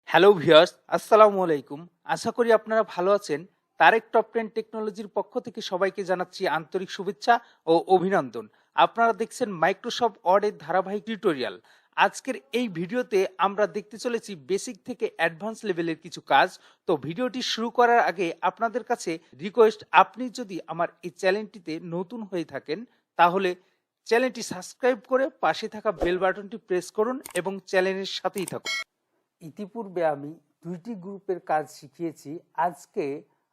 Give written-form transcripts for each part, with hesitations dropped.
Hello viewers, আসসালামু আলাইকুম। আশা করি আপনারা ভালো আছেন। তারেক টপ 10 টেকনোলজির পক্ষ থেকে সবাইকে জানাচ্ছি আন্তরিক শুভেচ্ছা ও অভিনন্দন। আপনারা দেখছেন মাইক্রোসফট ওয়ার্ডের ধারাবাহিক টিউটোরিয়াল। আজকের এই ভিডিওতে আমরা দেখতে চলেছি বেসিক থেকে অ্যাডভান্স লেভেলের কিছু কাজ। তো ভিডিওটি শুরু করার আগে আপনাদের কাছে রিকোয়েস্ট, আপনি যদি আমার এই চ্যানেলটিতে নতুন হয়ে থাকেন তাহলে চ্যানেলটি সাবস্ক্রাইব করে পাশে থাকা বেল বাটনটি প্রেস করুন এবং চ্যানেলের সাথেই থাকুন। ইতিপূর্বে আমি দুইটি গ্রুপের কাজ শিখিয়েছি। আজকে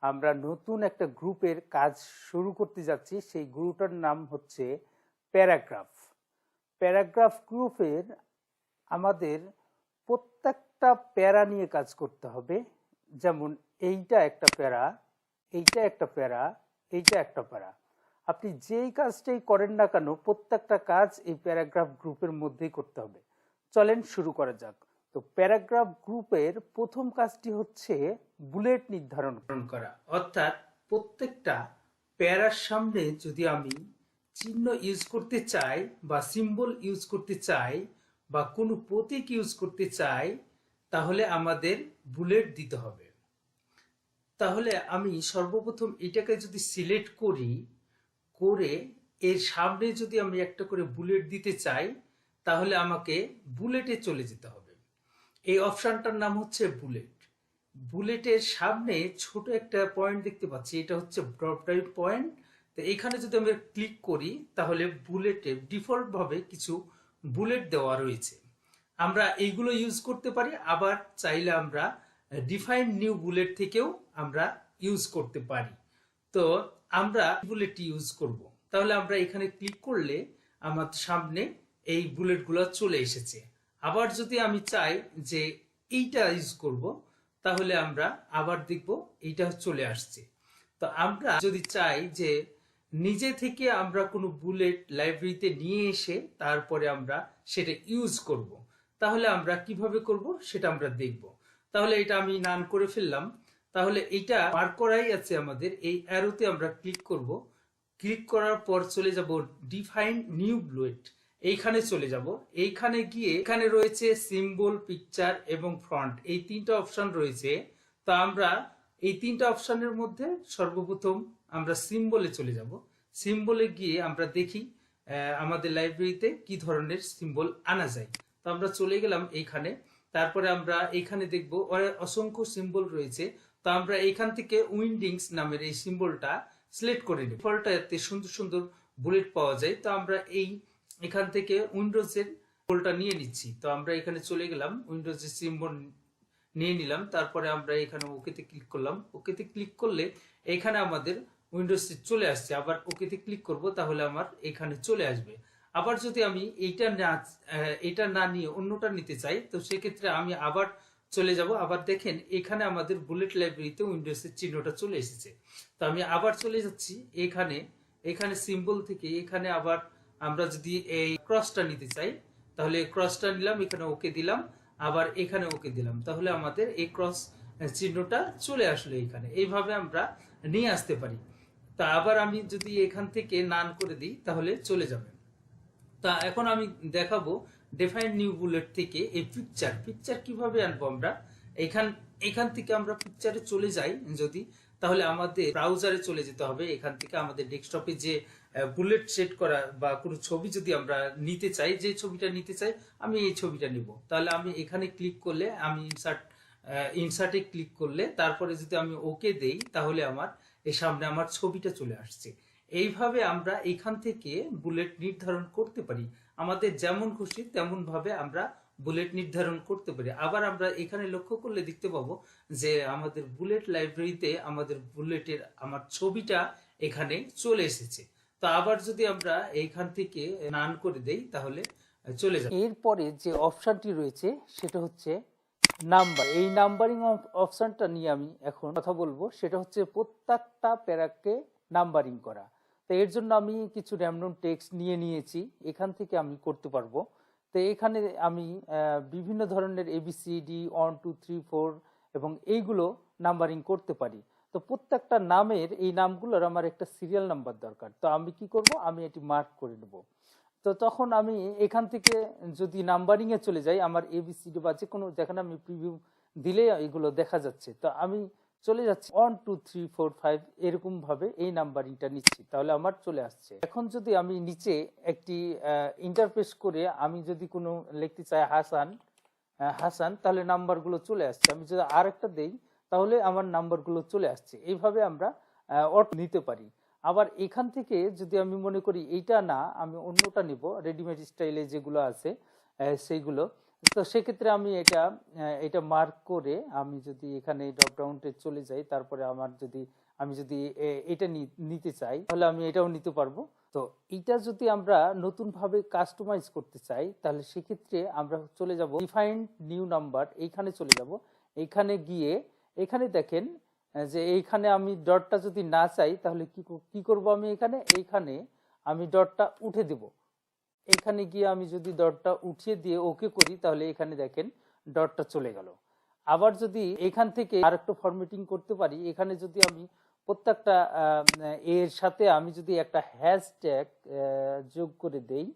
আমরা নতুন একটা গ্রুপের কাজ শুরু করতে যাচ্ছি। সেই গ্রুপটার নাম হচ্ছে প্যারাগ্রাফ। প্যারাগ্রাফ গ্রুপের আমাদের প্রত্যেকটা প্যারা নিয়ে কাজ করতে হবে। যেমন এইটা একটা প্যারা, এইটা একটা প্যারা, এইটা একটা প্যারা। আপনি যেই কাজটাই করেন না কেন প্রত্যেকটা কাজ এই প্যারাগ্রাফ গ্রুপের মধ্যেই করতে হবে। চলেন শুরু করা যাক। তো প্যারাগ্রাফ গ্রুপের প্রথম কাজটি হচ্ছে বুলেট নির্ধারণ করা, অর্থাৎ প্রত্যেকটা প্যারার সামনে যদি আমি চিহ্ন ইউজ করতে চাই বা সিম্বল ইউজ করতে চাই বা কোনো প্রতীক ইউজ করতে চাই তাহলে আমাদের বুলেট দিতে হবে। তাহলে আমি সর্বপ্রথম এটাকে যদি সিলেক্ট করে এর সামনে যদি আমি একটা করে বুলেট দিতে চাই তাহলে আমাকে বুলেটে চলে যেতে হবে। এই অপশনটার নাম হচ্ছে বুলেট। বুলেটের সামনে ছোট একটা পয়েন্ট দেখতে পাচ্ছি, এটা হচ্ছে ড্রপ ডাউন পয়েন্ট। তো এখানে যদি আমরা ক্লিক করি তাহলে বুলেটে ডিফল্ট ভাবে কিছু বুলেট দেওয়া রয়েছে। আমরা এইগুলো ইউজ করতে পারি, আবার চাইলে আমরা ডিফাইন নিউ বুলেট থেকেও আমরা ইউজ করতে পারি। তো আমরা বুলেট ইউজ করব। তাহলে আমরা এখানে ক্লিক করলে আমার সামনে এই বুলেটগুলো চলে এসেছে। আবার যদি আমি চাই যে এইটা ইউজ করব তাহলে আমরা আবার দেখব এইটা চলে আসছে। তো আমরা যদি চাই যে নিজে থেকে আমরা কোনো বুলেট লাইব্রেরিতে নিয়ে এসে তারপরে আমরা সেটা ইউজ করব, তাহলে আমরা কিভাবে করব সেটা আমরা দেখব। তাহলে এটা আমি নান করে ফেললাম। তাহলে এটা পার করাই আছে আমাদের। এই অ্যারোতে আমরা ক্লিক করব। ক্লিক করার পর চলে যাব ডিফাইন নিউ বুলেট, এইখানে চলে যাব। এইখানে গিয়ে এখানে রয়েছে সিম্বল, পিকচার এবং ফন্ট, এই তিনটা অপশন রয়েছে। তো আমরা এই তিনটা অপশনের মধ্যে সর্বপ্রথম আমরা সিম্বলে চলে যাব। সিম্বলে গিয়ে আমরা দেখি আমাদের লাইব্রেরিতে কি ধরনের সিম্বল আনা যায়। তো আমরা চলে গেলাম এইখানে। তারপরে আমরা এইখানে দেখব অসংখ্য সিম্বল রয়েছে। তো আমরা এইখান থেকে উইন্ডিংস নামের এই সিম্বলটা সিলেক্ট করে নিই। ফলটা এতে সুন্দর সুন্দর বুলেট পাওয়া যায়। তো আমরা এখান থেকে উইন্ডোজের সিম্বলটা নিয়ে নিচ্ছি। তো আমরা এখানে চলে গেলাম, উইন্ডোজের সিম্বল নিয়ে নিলাম। তারপরে আমরা এখানে ওকেতে ক্লিক করলাম। ওকেতে ক্লিক করলে এখানে আমাদের উইন্ডোজ চলে আসছে। আবার ওকেতে ক্লিক করব তাহলে আমার এখানে চলে আসবে। আবার যদি আমি এটা না নিয়ে অন্যটা নিতে চাই তো সেক্ষেত্রে আমি আবার চলে যাব। আবার দেখেন এখানে আমাদের বুলেট লাইব্রেরিতে উইন্ডোজের চিহ্নটা চলে এসেছে। তো আমি আবার চলে যাচ্ছি এখানে সিম্বল থেকে এখানে আবার আমরা যদি এই ক্রসটা নিতে চাই তাহলে ক্রসটা নিলাম, এখানে ওকে দিলাম, আবার এখানে ওকে দিলাম, তাহলে আমাদের এই ক্রস চিহ্নটা চলে আসলো এখানে। এইভাবে আমরা নিয়ে আসতে পারি। তা আবার আমি যদি এখান থেকে নান করে দিই তাহলে চলে যাবে। তা এখন আমি দেখাবো ডিফাইন নিউ বুলেট থেকে এই পিকচার কিভাবে আনবো আমরা। এখান থেকে আমরা পিকচারে চলে যাই যদি, তাহলে আমাদের ব্রাউজারে চলে যেতে হবে। এখান থেকে আমাদের ডেস্কটপে যে বুলেট সেট করা বা কোনো ছবি যদি আমরা নিতে চাই, যে ছবিটা নিতে চাই, আমি এই ছবিটা নিব। তাহলে আমি এখানে ক্লিক করলে, আমি ইনসার্টে ক্লিক করলে তারপরে যদি আমি ওকে দেই তাহলে আমার এই সামনে আমার ছবিটা চলে আসছে। এইভাবে আমরা এখান থেকে বুলেট নির্ধারণ করতে পারি। আমাদের যেমন খুশি তেমন ভাবে আমরা বুলেট নির্ধারণ করতে পারি। আবার আমরা এখানে লক্ষ্য করলে দেখতে পাবো যে আমাদের বুলেট লাইব্রেরিতে আমাদের বুলেটের আমার ছবিটা এখানে চলে এসেছে। তো আবার যদি আমরা এইখান থেকে নান করে দেই তাহলে চলে যাবে। এরপরে যে অপশনটি রয়েছে সেটা হচ্ছে নাম্বার। এই নাম্বারিং অপশনটা নিয়ে আমি এখন কথা বলবো। সেটা হচ্ছে প্রত্যেকটা প্যারাকে নাম্বারিং করা। তো এর জন্য আমি কিছু র্যান্ডম টেক্সট নিয়েছি, এখান থেকে আমি করতে পারবো। তো এখানে আমি বিভিন্ন ধরনের ABCD 1 2 3 4 এবং এইগুলো নাম্বারিং করতে পারি। তো প্রত্যেকটা নামের এই নামগুলোর আমার একটা সিরিয়াল নাম্বার দরকার। তো আমি কি করব, আমি এটি মার্ক করে নেব। তো তখন আমি এখান থেকে যদি নাম্বারিং এ চলে যাই, আমার ABCD বা যে কোনো, যেখানে আমি প্রিভিউ দিলে এগুলো দেখা যাচ্ছে। তো আমি চলে যাচ্ছি 1 2 3 4 5 এরকম ভাবে এই নাম্বারিংটা নিচ্ছি, তাহলে আমার চলে আসছে। এখন যদি আমি নিচে একটি ইন্টারফেস করে আমি যদি কোনো লিখতে চাই হাসান, তাহলে নাম্বারগুলো চলে আসছে। আমি যদি আরেকটা দেই তাহলে আমার নাম্বারগুলো চলে আসছে। এইভাবে আমরা অটো নিতে পারি। আবার এখান থেকে যদি আমি মনে করি এইটা না, আমি অন্যটা নিব, রেডিমেড স্টাইলে যেগুলো আছে সেইগুলো, তো সেক্ষেত্রে আমি এটা মার্ক করে আমি যদি এখানে ড্রপডাউনটে চলে যাই, তারপরে আমি যদি এটা নিতে চাই তাহলে আমি এটাও নিতে পারবো। তো এটা যদি আমরা নতুন ভাবে কাস্টমাইজ করতে চাই তাহলে সেক্ষেত্রে আমরা চলে যাব ডিফাইন্ড নিউ নাম্বার, এইখানে চলে যাব। এখানে গিয়ে এখানে দেখেন যে এইখানে আমি ডটটা যদি না চাই তাহলে কি করব, আমি এইখানে আমি ডটটা উঠে দেব। এখানে গিয়ে আমি যদি ডটটা উঠিয়ে দিয়ে ওকে করি তাহলে এখানে দেখেন ডটটা চলে গেল। আবার যদি এখান থেকে আরেকটু ফরম্যাটিং করতে পারি, এখানে যদি আমি প্রত্যেকটা এর সাথে আমি যদি একটা হ্যাশট্যাগ যোগ করে দেই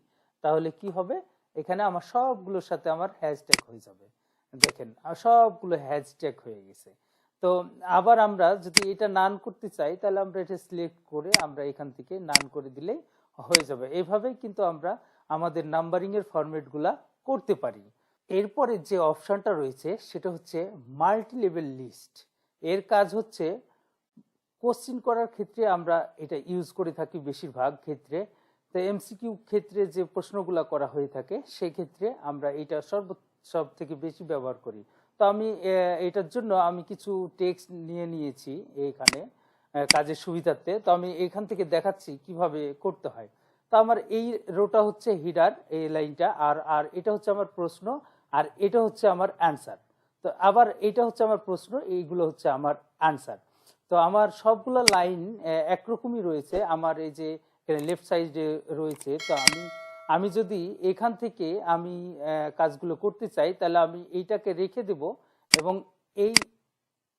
তাহলে কি হবে, এখানে আমার সবগুলোর সাথে আমার হ্যাশট্যাগ হয়ে যাবে। দেখেন সবগুলো হ্যাশট্যাগ হয়ে গেছে। তো আবার আমরা যদি এটা নান করতে চাই তাহলে আমরা এটা সিলেক্ট করে আমরা এখান থেকে নান করে দিলেই হয়ে যাবে। এইভাবেই কিন্তু আমরা আমাদের নাম্বারিং এর ফরম্যাটগুলা করতে পারি। এরপরে যে অপশনটা রয়েছে সেটা হচ্ছে মাল্টি লেভেল লিস্ট। এর কাজ হচ্ছে কোশ্চিন করার ক্ষেত্রে আমরা এটা ইউজ করে থাকি বেশিরভাগ ক্ষেত্রে। তো এমসিকিউ ক্ষেত্রে যে প্রশ্নগুলো করা হয়ে থাকে সেই ক্ষেত্রে আমরা এটা সব থেকে বেশি ব্যবহার করি। তো আমি এটার জন্য আমি কিছু টেক্সট নিয়েছি এখানে কাজের সুবিধার্থে। তো আমি এখান থেকে দেখাচ্ছি কিভাবে করতে হয়। তো আমার এই রোটা হচ্ছে হিডার, এই লাইনটা, আর এটা হচ্ছে আমার প্রশ্ন, আর এটা হচ্ছে আমার অ্যান্সার। তো আবার এটা হচ্ছে আমার প্রশ্ন, এইগুলো হচ্ছে আমার অ্যান্সার। তো আমার সবগুলো লাইন একরকমই রয়েছে। আমার এই যে লেফট সাইডে রয়েছে, তো আমি যদি এখান থেকে আমি কাজগুলো করতে চাই তাহলে আমি এইটাকে রেখে দেব এবং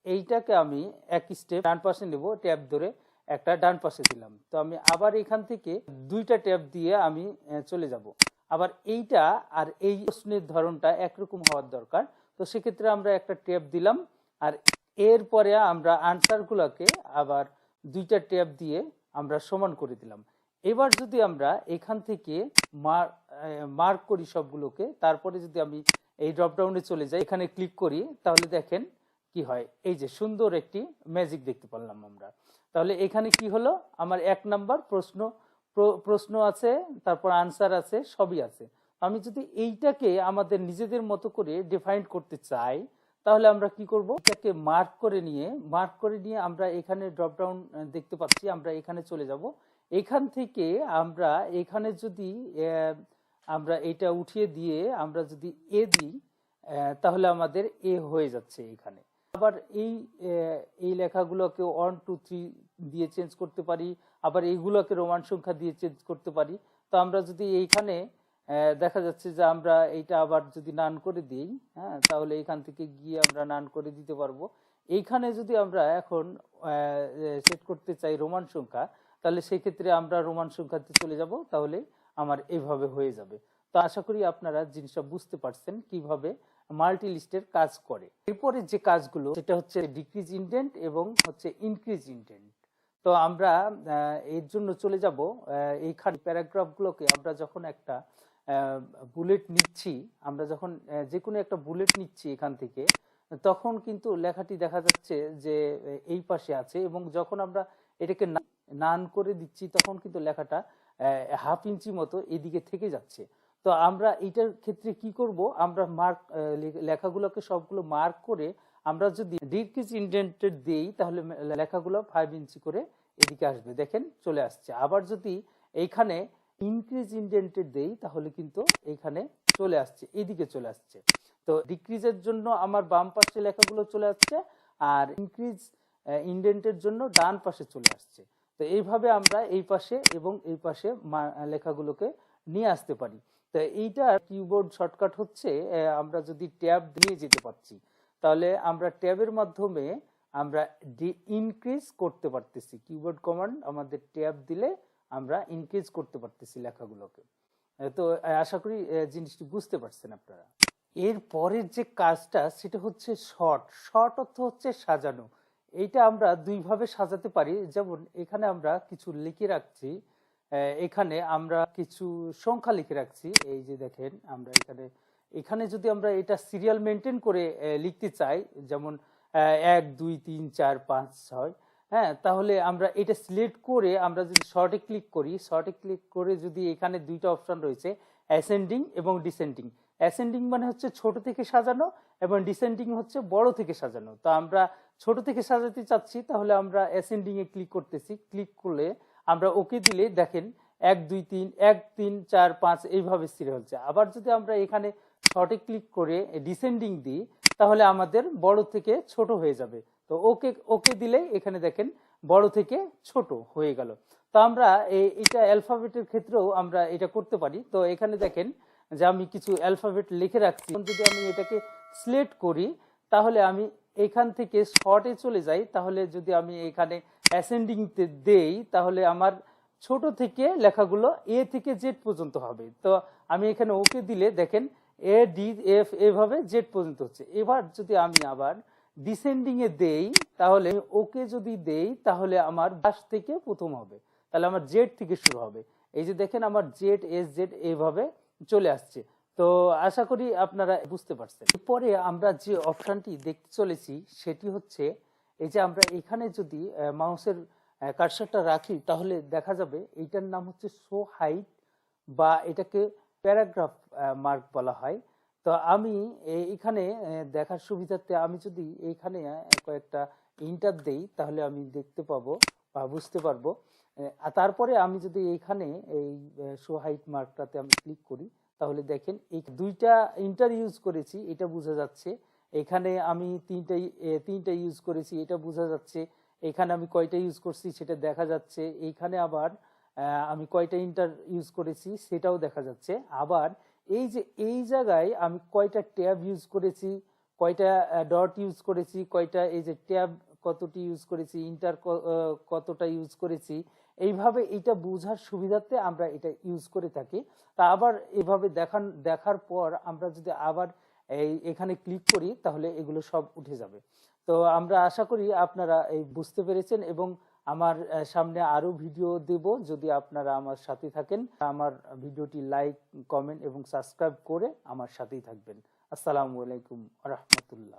এইটাকে আমি এক স্টেপ ডান পাশে নেব, ট্যাব ধরে একটা ডান পাশে দিলাম। তো আমি আবার এখান থেকে দুইটা ট্যাব দিয়ে আমি চলে যাব। আবার এইটা আর এই প্রশ্নের ধরনটা একরকম হওয়ার দরকার। তো সেক্ষেত্রে আমরা একটা ট্যাব দিলাম, আর এরপরে আমরা আনসারগুলোকে আবার দুইটা ট্যাব দিয়ে আমরা সমান করে দিলাম। এবার যদি আমরা এখান থেকে মার্ক করি সবগুলোকে, তারপরে যদি আমি এই ড্রপডাউনে চলে যাই, এখানে ক্লিক করি, তাহলে দেখেন কি হয়, এই যে সুন্দর একটি ম্যাজিক দেখতে পারলাম আমরা। তাহলে এখানে কি হলো, আমার 1 নাম্বার প্রশ্ন আছে, তারপর আনসার আছে, সবই আছে। আমি যদি এইটাকে আমাদের নিজেদের মতো করে ডিফাইন করতে চাই তাহলে আমরা কি করব, এটাকে মার্ক করে নিয়ে আমরা এখানে ড্রপডাউন দেখতে পাচ্ছি, আমরা এখানে চলে যাব। এখান থেকে আমরা এখানে যদি আমরা এটা উঠিয়ে দিয়ে আমরা যদি এ দিই তাহলে আমাদের এ হয়ে যাচ্ছে এখানে। আবার এই লেখাগুলোকে 1 2 3 দিয়ে চেঞ্জ করতে পারি, আবার এইগুলোকে রোমান সংখ্যা দিয়ে চেঞ্জ করতে পারি। তো আমরা যদি এইখানে দেখা যাচ্ছে যে আমরা এইটা আবার যদি নান করে দিই, হ্যাঁ, তাহলে এখান থেকে গিয়ে আমরা নান করে দিতে পারবো। এইখানে যদি আমরা এখন সেট করতে চাই রোমান সংখ্যা, তাহলে সেই ক্ষেত্রে আমরা রোমান সংখ্যাতে চলে যাব, তাহলে আমার এইভাবে হয়ে যাবে। তো আশা করি আপনারা জিনিসটা বুঝতে পারছেন কিভাবে মাল্টি লিস্টের কাজ করে। এরপরে যে কাজগুলো সেটা হচ্ছে ডিক্রিজ ইন্ডেন্ট এবং হচ্ছে ইনক্রিজ ইন্ডেন্ট। তো আমরা এর জন্য চলে যাব এইখানে প্যারাগ্রাফগুলোকে আমরা যখন একটা বুলেট নিচ্ছি, আমরা যখন যে কোনো একটা বুলেট নিচ্ছি এখান থেকে, তখন কিন্তু লেখাটি দেখা যাচ্ছে যে এই পাশে আছে, এবং যখন আমরা এটাকে নান করে দিচ্ছি তখন কিন্তু লেখাটা হাফ ইঞ্চি মতো এদিকে থেকে যাচ্ছে। তো আমরা এইটার ক্ষেত্রে কি করব, আমরা লেখাগুলোকে সবগুলো মার্ক করে আমরা যদি ডিক্রিজ ইন্ডেন্টেড দেই তাহলে লেখাগুলো 5 ইঞ্চি করে এদিকে আসবে, দেখেন চলে আসছে। আবার যদি এইখানে ইনক্রিজ ইন্ডেন্টেড দেই তাহলে কিন্তু এইখানে চলে আসছে, এদিকে চলে আসছে। তো ডিক্রিজের জন্য আমার বাম পাশে লেখাগুলো চলে আসছে, আর ইনক্রিজ ইন্ডেন্টের জন্য ডান পাশে চলে আসছে। তো এইভাবে আমরা এই পাশে এবং এই পাশে লেখাগুলোকে নিয়ে আসতে পারি। তো এইটা কিবোর্ড শর্টকাট হচ্ছে, আমরা যদি ট্যাব দিয়ে যেতে পারছি তাহলে আমরা ট্যাবের মাধ্যমে আমরা ইনক্রিজ করতে পারতেছি। কিবোর্ড কমান্ড আমাদের ট্যাব দিলে আমরা ইনক্রিজ করতে পারতেছি লেখাগুলোকে। তো আশা করি জিনিসটি বুঝতে পারছেন আপনারা। এর পরের যে কাজটা সেটা হচ্ছে শর্ট। শর্ট অর্থ হচ্ছে সাজানো। এইটা আমরা দুইভাবে সাজাতে পারি। যেমন এখানে আমরা কিছু লিখে রাখছি, এখানে আমরা কিছু সংখ্যা লিখে রাখছি। এই যে দেখেন আমরা এখানে এখানে যদি আমরা এটা সিরিয়াল মেনটেন করে লিখতে চাই, যেমন 1 2 3 4 5 6, হ্যাঁ, তাহলে আমরা এটা সিলেক্ট করে আমরা যদি শর্টে ক্লিক করি, শর্টে ক্লিক করে যদি এখানে দুইটা অপশন রয়েছে, অ্যাসেন্ডিং এবং ডিসেন্ডিং। অ্যাসেন্ডিং মানে হচ্ছে ছোট থেকে সাজানো এবং ডিসেন্ডিং হচ্ছে বড় থেকে সাজানো। তো আমরা ছোট থেকে সাজাতে চাচ্ছি, তাহলে আমরা অ্যাসেন্ডিং এ ক্লিক করতেছি। ক্লিক করলে আমরা ওকে দিলে দেখেন 1 2 3 1 3 4 5 এইভাবে স্থির হচ্ছে। আবার যদি আমরা এখানে শর্টে ক্লিক করে ডিসেন্ডিং দিই, তাহলে আমাদের বড় থেকে ছোট হয়ে যাবে। তো ওকে ওকে দিলে এখানে দেখেন বড় থেকে ছোট হয়ে গেল। তো আমরা এটা অ্যালফাবেটের ক্ষেত্রেও আমরা এটা করতে পারি। তো এখানে দেখেন যে আমি কিছু অ্যালফাবেট লিখে রাখছি। যদি আমি এটাকে সিলেক্ট করি, তাহলে আমি এখান থেকে শর্টে চলে যাই, তাহলে যদি আমি এখানে অ্যাসেন্ডিং দেই, তাহলে আমার ছোট থেকে লেখাগুলো এ থেকে জেড পর্যন্ত হবে। তো আমি এখানে ওকে দিলে দেখেন ADF এভাবে জেড পর্যন্ত হচ্ছে। এবার যদি আমি আবার ডিসেন্ডিং এ দেই, তাহলে ওকে যদি দেই, তাহলে আমার বাস থেকে প্রথম হবে, তাহলে আমার জেড থেকে শুরু হবে। এই যে দেখেন আমার ZSZ এইভাবে চলে আসছে। তো আশা করি আপনারা বুঝতে পারছেন। এরপরে আমরা যে অপশনটি দেখতে চলেছি সেটি হচ্ছে, এই যে আমরা এখানে যদি মাউসের কার্সারটা রাখি, তাহলে দেখা যাবে এইটার নাম হচ্ছে শো হাইট, বা এটাকে প্যারাগ্রাফ মার্ক বলা হয়। তো আমি এখানে দেখার সুবিধার্থে আমি যদি এইখানে কয়েকটা ইন্টার দেই, তাহলে আমি দেখতে পাবো বা বুঝতে পারবো। তারপরে আমি যদি এইখানে এই শো হাইট মার্কটাতে আমি ক্লিক করি, তাহলে দেখেন এই দুইটা ইন্টার ইউজ করেছি, এটা বোঝা যাচ্ছে। এখানে আমি তিনটা ইউজ করেছি, এটা বোঝা যাচ্ছে। এখানে আমি কয়টা ইউজ করছি সেটা দেখা যাচ্ছে। এইখানে আবার আমি কয়টা ইন্টার ইউজ করেছি সেটাও দেখা যাচ্ছে। আবার এই যে এই জায়গায় আমি কয়টা ট্যাব ইউজ করেছি, কয়টা ডট ইউজ করেছি, কয়টা এই যে ট্যাব কতটি ইউজ করেছি, ইন্টার কতটা ইউজ করেছি, এইভাবে এটা বোঝার সুবিধার্থে আমরা এটা ইউজ করে থাকি। তা আবার এভাবে দেখার পর আমরা যদি আবার এখানে ক্লিক করি, তাহলে এগুলো সব উঠে যাবে। তো আমরা আশা করি আপনারা এই বুঝতে পেরেছেন, এবং আমার সামনে আরো ভিডিও দেব। যদি আপনারা আমার সাথে থাকেন, আমার ভিডিওটি লাইক, কমেন্ট এবং সাবস্ক্রাইব করে আমার সাথেই থাকবেন। আসসালামু আলাইকুম ওয়া রাহমাতুল্লাহ।